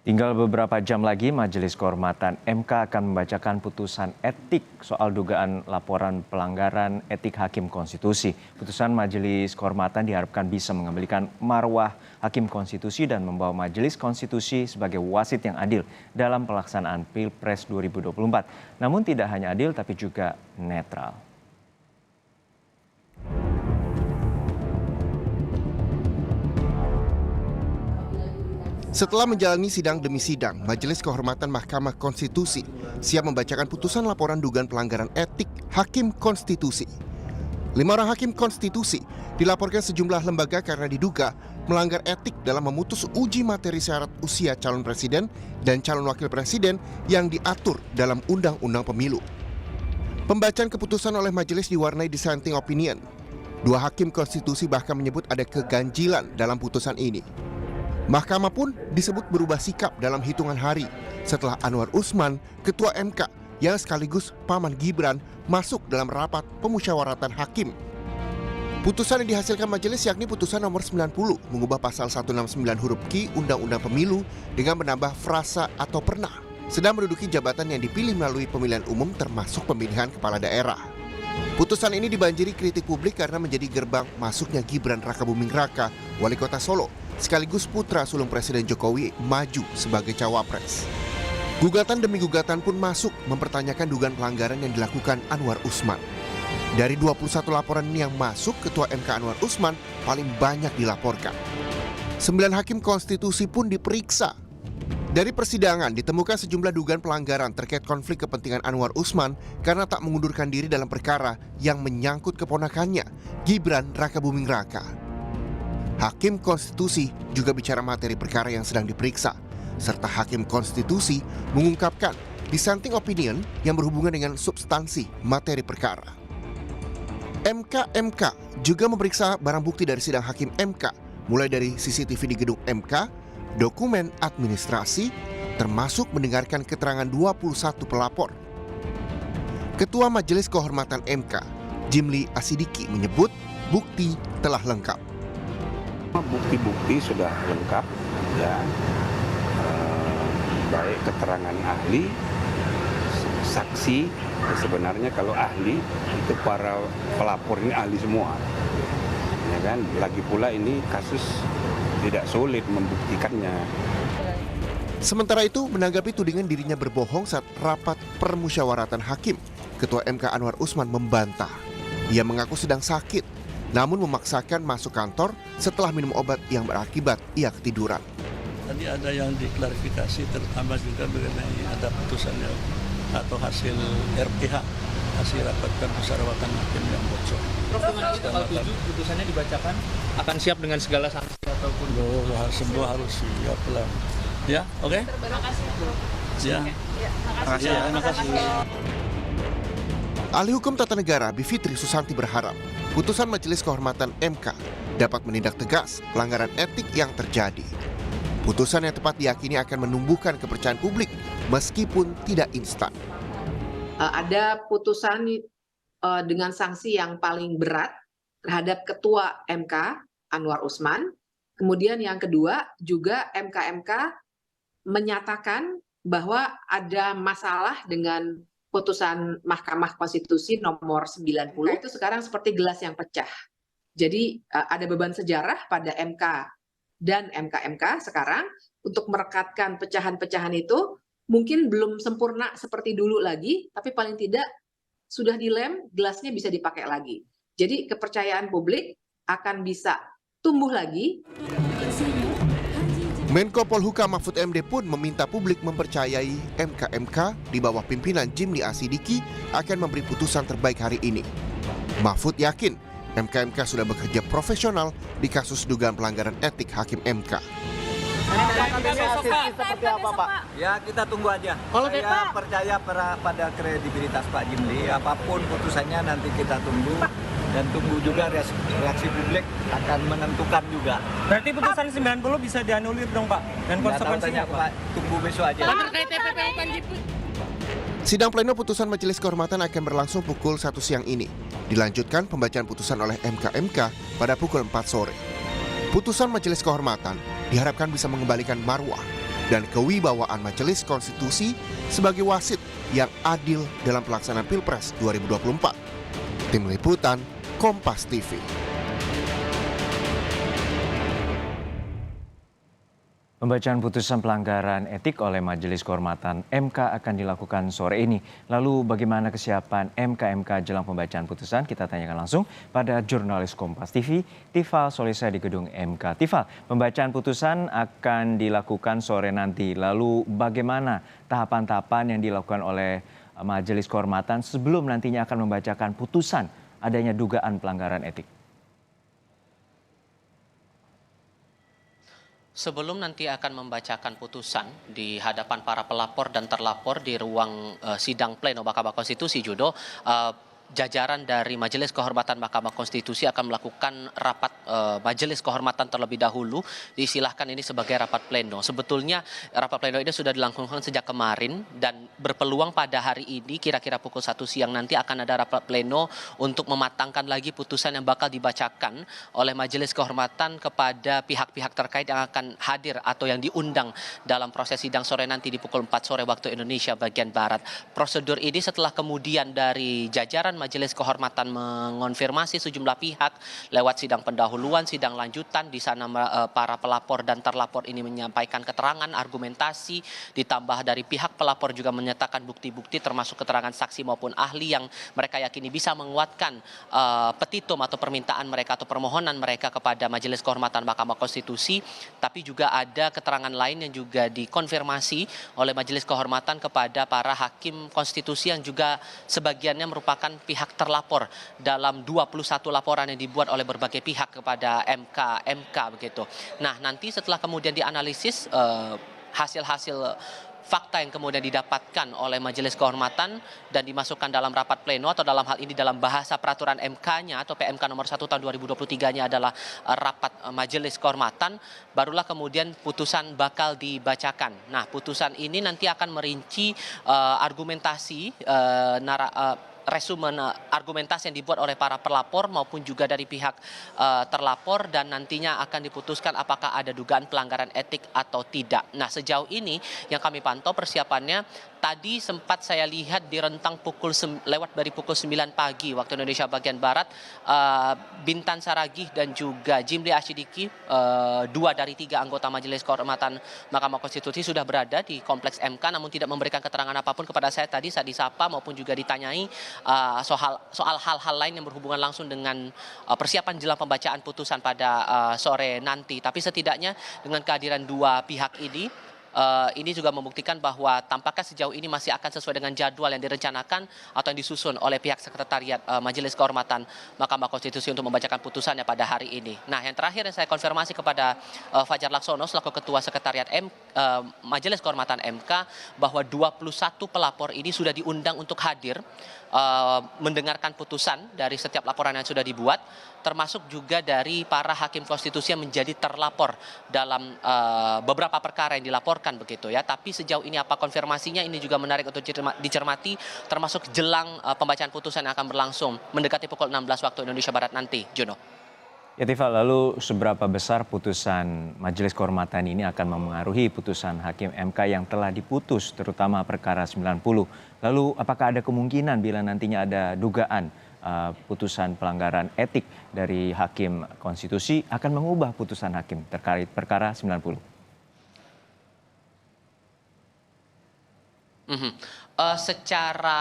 Tinggal beberapa jam lagi, Majelis Kehormatan MK akan membacakan putusan etik soal dugaan laporan pelanggaran etik Hakim Konstitusi. Putusan Majelis Kehormatan diharapkan bisa mengembalikan marwah Hakim Konstitusi dan membawa Majelis Konstitusi sebagai wasit yang adil dalam pelaksanaan Pilpres 2024. Namun tidak hanya adil, tapi juga netral. Setelah menjalani sidang demi sidang, Majelis Kehormatan Mahkamah Konstitusi siap membacakan putusan laporan dugaan pelanggaran etik Hakim Konstitusi. 5 orang Hakim Konstitusi dilaporkan sejumlah lembaga karena diduga melanggar etik dalam memutus uji materi syarat usia calon presiden dan calon wakil presiden yang diatur dalam Undang-Undang Pemilu. Pembacaan keputusan oleh majelis diwarnai dissenting opinion. 2 Hakim Konstitusi bahkan menyebut ada keganjilan dalam putusan ini. Mahkamah pun disebut berubah sikap dalam hitungan hari setelah Anwar Usman, Ketua MK yang sekaligus paman Gibran, masuk dalam rapat pemusyawaratan hakim. Putusan yang dihasilkan majelis yakni putusan nomor 90 mengubah pasal 169 huruf Q Undang-Undang Pemilu dengan menambah frasa atau pernah sedang menduduki jabatan yang dipilih melalui pemilihan umum termasuk pemilihan kepala daerah. Putusan ini dibanjiri kritik publik karena menjadi gerbang masuknya Gibran Rakabuming Raka, Wali Kota Solo, sekaligus putra sulung Presiden Jokowi maju sebagai cawapres. Gugatan demi gugatan pun masuk mempertanyakan dugaan pelanggaran yang dilakukan Anwar Usman. Dari 21 laporan yang masuk, Ketua MK Anwar Usman paling banyak dilaporkan. 9 Hakim Konstitusi pun diperiksa. Dari persidangan ditemukan sejumlah dugaan pelanggaran terkait konflik kepentingan Anwar Usman karena tak mengundurkan diri dalam perkara yang menyangkut keponakannya, Gibran Rakabuming Raka. Hakim Konstitusi juga bicara materi perkara yang sedang diperiksa, serta Hakim Konstitusi mengungkapkan dissenting opinion yang berhubungan dengan substansi materi perkara. MK juga memeriksa barang bukti dari sidang Hakim MK, mulai dari CCTV di gedung MK, dokumen administrasi, termasuk mendengarkan keterangan 21 pelapor. Ketua Majelis Kehormatan MK, Jimli Asidiki menyebut bukti telah lengkap. Bukti-bukti sudah lengkap, ya, baik keterangan ahli, saksi. Sebenarnya kalau ahli itu para pelapor ini ahli semua, ya kan. Lagi pula ini kasus tidak sulit membuktikannya. Sementara itu, menanggapi tudingan dirinya berbohong saat rapat permusyawaratan hakim, Ketua MK Anwar Usman membantah. Ia mengaku sedang sakit, namun memaksakan masuk kantor setelah minum obat yang berakibat ia ketiduran. Tadi ada yang diklarifikasi, terutama juga mengenai ada putusannya atau hasil RPH, hasil rapat permusyawaratan hakim yang bocor. Prof, dengan tanggal 7 putusannya dibacakan akan siap dengan segala sanksi ataupun semua harus siap lah. Ya, oke? Terima kasih, Bu. Ya. Terima kasih. Ahli Hukum Tata Negara Bivitri Susanti berharap putusan Majelis Kehormatan MK dapat menindak tegas pelanggaran etik yang terjadi. Putusan yang tepat diyakini akan menumbuhkan kepercayaan publik meskipun tidak instan. Ada putusan dengan sanksi yang paling berat terhadap Ketua MK Anwar Usman. Kemudian yang kedua juga MK menyatakan bahwa ada masalah dengan putusan Mahkamah Konstitusi nomor 90 itu sekarang seperti gelas yang pecah. Jadi ada beban sejarah pada MK dan MK sekarang untuk merekatkan pecahan-pecahan itu mungkin belum sempurna seperti dulu lagi, tapi paling tidak sudah dilem, gelasnya bisa dipakai lagi. Jadi kepercayaan publik akan bisa tumbuh lagi. Menko Polhukam Mahfud MD pun meminta publik mempercayai MK di bawah pimpinan Jimli Asidiki akan memberi putusan terbaik hari ini. Mahfud yakin MK sudah bekerja profesional di kasus dugaan pelanggaran etik Hakim MK. Seperti apa, Pak? Ya, kita tunggu aja. Saya percaya pada kredibilitas Pak Jimli. Apapun putusannya nanti kita tunggu. Dan tunggu juga reaksi publik akan menentukan juga. Berarti putusan 90 bisa dianulir dong, Pak? Dan konsekuensinya apa? Tunggu besok aja. Sidang pleno putusan Majelis Kehormatan akan berlangsung pukul 1 siang ini. Dilanjutkan pembacaan putusan oleh MK pada pukul 4 sore. Putusan Majelis Kehormatan diharapkan bisa mengembalikan marwah dan kewibawaan Majelis Konstitusi sebagai wasit yang adil dalam pelaksanaan Pilpres 2024. Tim Liputan, Kompas TV. Pembacaan putusan pelanggaran etik oleh Majelis Kehormatan MK akan dilakukan sore ini. Lalu bagaimana kesiapan MK jelang pembacaan putusan? Kita tanyakan langsung pada jurnalis Kompas TV, Tifal Solisa di gedung MK. Tifal, pembacaan putusan akan dilakukan sore nanti. Lalu bagaimana tahapan-tahapan yang dilakukan oleh Majelis Kehormatan sebelum nantinya akan membacakan putusan adanya dugaan pelanggaran etik? Sebelum nanti akan membacakan putusan di hadapan para pelapor dan terlapor di ruang sidang pleno Mahkamah Konstitusi, Judo, jajaran dari Majelis Kehormatan Mahkamah Konstitusi akan melakukan rapat Majelis Kehormatan terlebih dahulu. Disilahkan ini sebagai rapat pleno. Sebetulnya rapat pleno ini sudah dilangsungkan sejak kemarin dan berpeluang pada hari ini kira-kira pukul 1 siang nanti akan ada rapat pleno untuk mematangkan lagi putusan yang bakal dibacakan oleh Majelis Kehormatan kepada pihak-pihak terkait yang akan hadir atau yang diundang dalam proses sidang sore nanti di pukul 4 sore waktu Indonesia bagian Barat. Prosedur ini setelah kemudian dari jajaran Majelis Kehormatan mengonfirmasi sejumlah pihak lewat sidang pendahuluan, sidang lanjutan. Di sana para pelapor dan terlapor ini menyampaikan keterangan, argumentasi, ditambah dari pihak pelapor juga menyatakan bukti-bukti termasuk keterangan saksi maupun ahli yang mereka yakini bisa menguatkan petitum atau permintaan mereka atau permohonan mereka kepada Majelis Kehormatan Mahkamah Konstitusi. Tapi juga ada keterangan lain yang juga dikonfirmasi oleh Majelis Kehormatan kepada para hakim konstitusi yang juga sebagiannya merupakan pihak terlapor dalam 21 laporan yang dibuat oleh berbagai pihak kepada MK begitu. Nah, nanti setelah kemudian dianalisis hasil-hasil fakta yang kemudian didapatkan oleh Majelis Kehormatan dan dimasukkan dalam rapat pleno atau dalam hal ini dalam bahasa peraturan MK-nya atau PMK nomor 1 tahun 2023-nya adalah rapat Majelis Kehormatan, barulah kemudian putusan bakal dibacakan. Nah, putusan ini nanti akan merinci argumentasi resumen argumentasi yang dibuat oleh para pelapor maupun juga dari pihak terlapor dan nantinya akan diputuskan apakah ada dugaan pelanggaran etik atau tidak. Nah, sejauh ini yang kami pantau persiapannya tadi sempat saya lihat di rentang lewat dari pukul 9 pagi waktu Indonesia bagian Barat, Bintan Saragih dan juga Jimli Asyidiki, 2 dari 3 anggota Majelis Kehormatan Mahkamah Konstitusi sudah berada di kompleks MK namun tidak memberikan keterangan apapun kepada saya tadi saat disapa maupun juga ditanyai soal hal-hal lain yang berhubungan langsung dengan persiapan jelang pembacaan putusan pada sore nanti. Tapi setidaknya dengan kehadiran 2 pihak ini juga membuktikan bahwa tampaknya sejauh ini masih akan sesuai dengan jadwal yang direncanakan atau yang disusun oleh pihak sekretariat Majelis Kehormatan Mahkamah Konstitusi untuk membacakan putusannya pada hari ini. Nah, yang terakhir yang saya konfirmasi kepada Fajar Laksono selaku Ketua Sekretariat Majelis Kehormatan MK bahwa 21 pelapor ini sudah diundang untuk hadir mendengarkan putusan dari setiap laporan yang sudah dibuat, termasuk juga dari para hakim konstitusi yang menjadi terlapor dalam beberapa perkara yang dilaporkan begitu ya. Tapi sejauh ini apa konfirmasinya ini juga menarik untuk dicermati, termasuk jelang pembacaan putusan yang akan berlangsung mendekati pukul 16 waktu Indonesia Barat nanti, Juno. Ya Tifal, lalu seberapa besar putusan Majelis Kehormatan ini akan memengaruhi putusan Hakim MK yang telah diputus, terutama perkara 90? Lalu apakah ada kemungkinan bila nantinya ada dugaan putusan pelanggaran etik dari Hakim Konstitusi akan mengubah putusan Hakim terkait perkara 90? Secara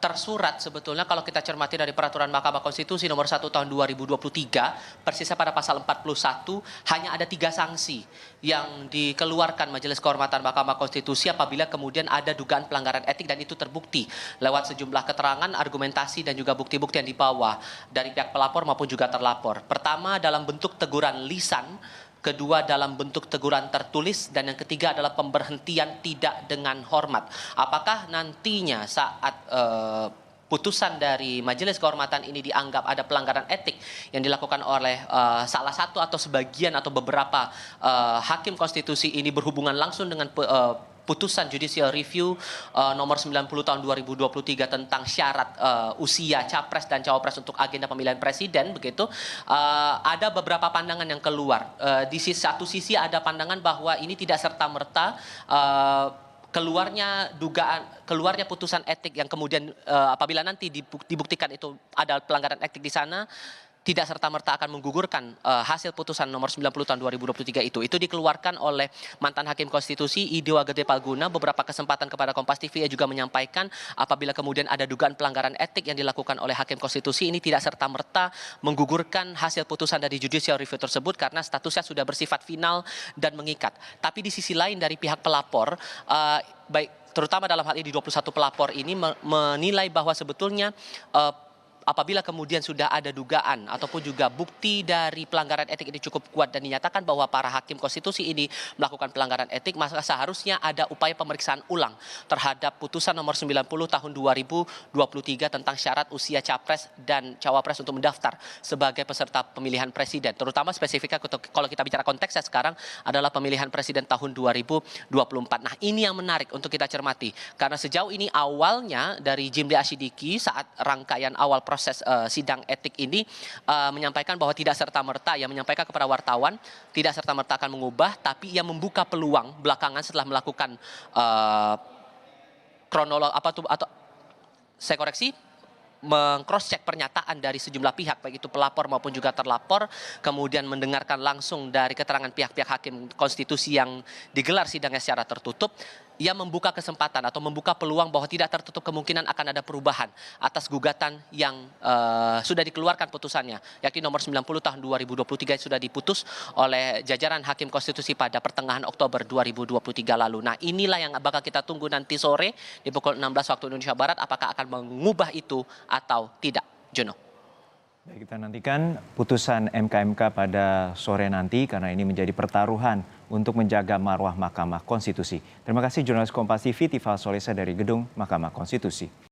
tersurat sebetulnya kalau kita cermati dari peraturan Mahkamah Konstitusi nomor 1 tahun 2023 persisnya pada pasal 41 hanya ada 3 sanksi yang dikeluarkan Majelis Kehormatan Mahkamah Konstitusi apabila kemudian ada dugaan pelanggaran etik dan itu terbukti lewat sejumlah keterangan, argumentasi dan juga bukti-bukti yang dibawa dari pihak pelapor maupun juga terlapor. Pertama dalam bentuk teguran lisan, kedua dalam bentuk teguran tertulis, dan yang ketiga adalah pemberhentian tidak dengan hormat. Apakah nantinya saat putusan dari Majelis Kehormatan ini dianggap ada pelanggaran etik yang dilakukan oleh salah satu atau sebagian atau beberapa hakim konstitusi ini berhubungan langsung dengan putusan judicial review nomor 90 tahun 2023 tentang syarat usia capres dan cawapres untuk agenda pemilihan presiden begitu, ada beberapa pandangan yang keluar. Di satu sisi ada pandangan bahwa ini tidak serta-merta keluarnya putusan etik yang kemudian apabila nanti dibuktikan itu ada pelanggaran etik di sana, tidak serta-merta akan menggugurkan hasil putusan nomor 90 tahun 2023 itu. Itu dikeluarkan oleh mantan Hakim Konstitusi Idiwa Gede Palguna. Beberapa kesempatan kepada Kompas TV ia juga menyampaikan apabila kemudian ada dugaan pelanggaran etik yang dilakukan oleh Hakim Konstitusi, ini tidak serta-merta menggugurkan hasil putusan dari judicial review tersebut karena statusnya sudah bersifat final dan mengikat. Tapi di sisi lain dari pihak pelapor, baik terutama dalam hal ini 21 pelapor ini menilai bahwa sebetulnya apabila kemudian sudah ada dugaan ataupun juga bukti dari pelanggaran etik ini cukup kuat dan dinyatakan bahwa para hakim konstitusi ini melakukan pelanggaran etik, maka seharusnya ada upaya pemeriksaan ulang terhadap putusan nomor 90 tahun 2023 tentang syarat usia capres dan cawapres untuk mendaftar sebagai peserta pemilihan presiden. Terutama spesifiknya kalau kita bicara konteksnya sekarang adalah pemilihan presiden tahun 2024. Nah, ini yang menarik untuk kita cermati karena sejauh ini awalnya dari Jimli Asyidiki saat rangkaian awal proses sidang etik ini menyampaikan bahwa tidak serta-merta, ia menyampaikan kepada wartawan tidak serta-merta akan mengubah, tapi ia membuka peluang belakangan setelah melakukan kronologi atau saya koreksi, meng-cross check pernyataan dari sejumlah pihak baik itu pelapor maupun juga terlapor, kemudian mendengarkan langsung dari keterangan pihak-pihak hakim konstitusi yang digelar sidangnya secara tertutup. Ia membuka kesempatan atau membuka peluang bahwa tidak tertutup kemungkinan akan ada perubahan atas gugatan yang sudah dikeluarkan putusannya, yakni nomor 90 tahun 2023 sudah diputus oleh jajaran Hakim Konstitusi pada pertengahan Oktober 2023 lalu. Nah, inilah yang bakal kita tunggu nanti sore di pukul 16 waktu Indonesia Barat, apakah akan mengubah itu atau tidak. Jono. Baik, kita nantikan putusan MK pada sore nanti karena ini menjadi pertaruhan untuk menjaga marwah Mahkamah Konstitusi. Terima kasih jurnalis Kompas TV Tifal Solesa dari Gedung Mahkamah Konstitusi.